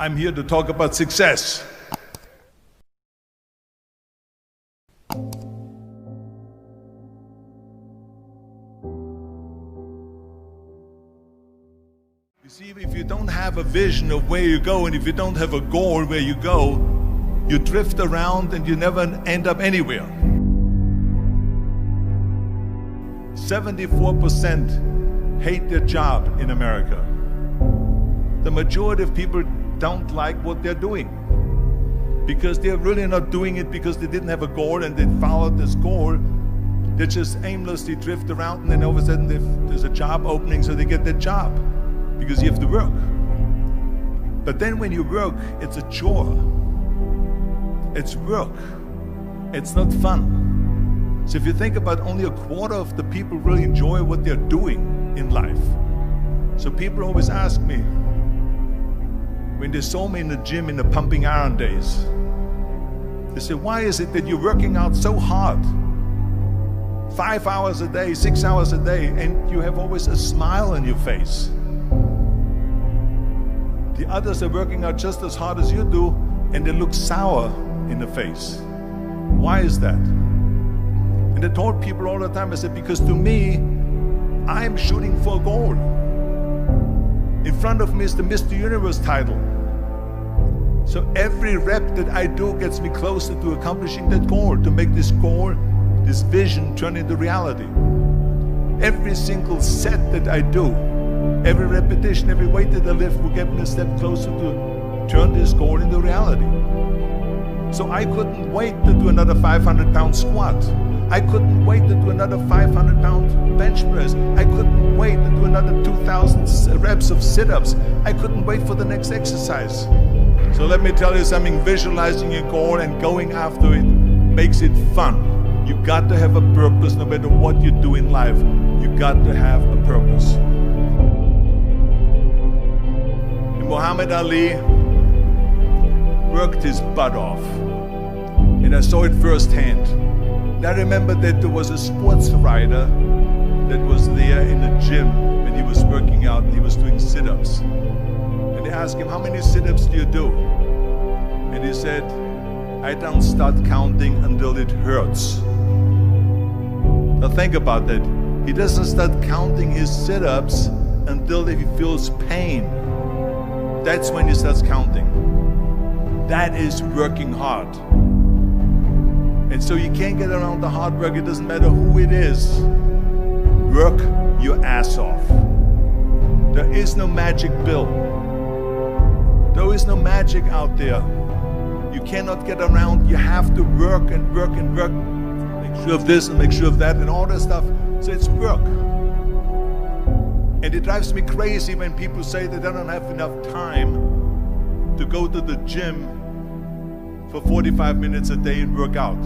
I'm here to talk about success. You see, if you don't have a vision of where you go, and if you don't have a goal where you go, you drift around and you never end up anywhere. 74% hate their job in America. The majority of people don't like what they're doing because they're really not doing it because they didn't have a goal and they followed this goal. They just aimlessly drift around, and then all of a sudden there's a job opening, so they get that job because you have to work. But then when you work, it's a chore. It's work. It's not fun. So if you think about, only a quarter of the people really enjoy what they're doing in life. So people always ask me, when they saw me in the gym in the pumping iron days, they say, why is it that you're working out so hard? 5 hours a day, 6 hours a day, and you have always a smile on your face. The others are working out just as hard as you do, and they look sour in the face. Why is that? And I told people all the time, I said, because to me, I'm shooting for a goal. In front of me is the Mr. Universe title. So every rep that I do gets me closer to accomplishing that goal, to make this goal, this vision, turn into reality. Every single set that I do, every repetition, every weight that I lift will get me a step closer to turn this goal into reality. So I couldn't wait to do another 500-pound squat. I couldn't wait to do another 500-pound bench press. I couldn't wait to do another 2,000 reps of sit-ups. I couldn't wait for the next exercise. So let me tell you something, visualizing your goal and going after it makes it fun. You got to have a purpose no matter what you do in life. You got to have a purpose. And Muhammad Ali worked his butt off. And I saw it firsthand. And I remember that there was a sports writer that was there in the gym when he was working out and he was doing sit-ups. And they asked him, how many sit-ups do you do? And he said, I don't start counting until it hurts. Now think about that. He doesn't start counting his sit-ups until he feels pain. That's when he starts counting. That is working hard. And so you can't get around the hard work. It doesn't matter who it is. Work your ass off. There is no magic pill. There is no magic out there. You cannot get around. You have to work and work and work. Make sure of this and make sure of that and all that stuff. So it's work. And it drives me crazy when people say that they don't have enough time to go to the gym for 45 minutes a day and work out.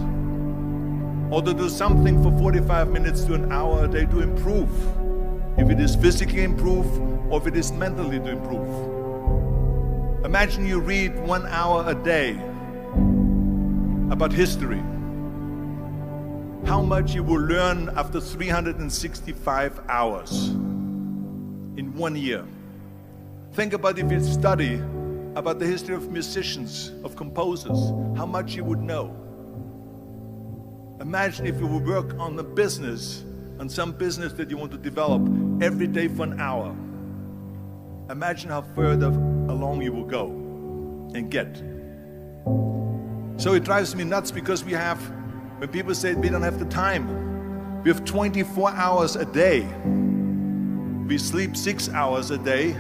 Or to do something for 45 minutes to an hour a day to improve. If it is physically improve or if it is mentally to improve. Imagine you read 1 hour a day about history. How much you will learn after 365 hours in 1 year. Think about if you study about the history of musicians, of composers, how much you would know. Imagine if you would work on a business, on some business that you want to develop every day for an hour. Imagine how further along you will go and get. So it drives me nuts because when people say we don't have the time, we have 24 hours a day. We sleep 6 hours a day.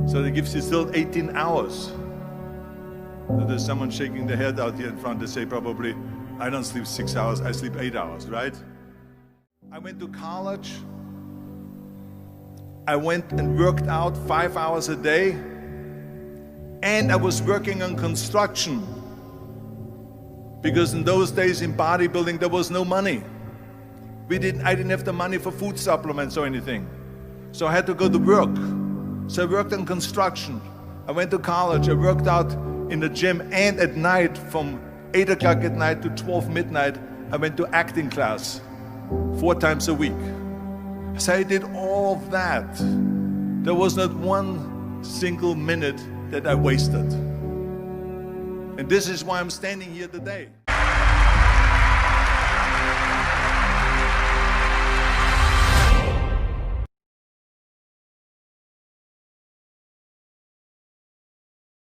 So that gives you still 18 hours. So there's someone shaking their head out here in front. They say probably, I don't sleep 6 hours, I sleep 8 hours, right? I went to college. I went and worked out 5 hours a day. And I was working on construction. Because in those days in bodybuilding, there was no money. I didn't have the money for food supplements or anything. So I had to go to work. So I worked on construction. I went to college. I worked out in the gym, and at night from 8 o'clock at night to 12 midnight, I went to acting class 4 times a week. So I did all of that. There was not one single minute that I wasted. And this is why I'm standing here today.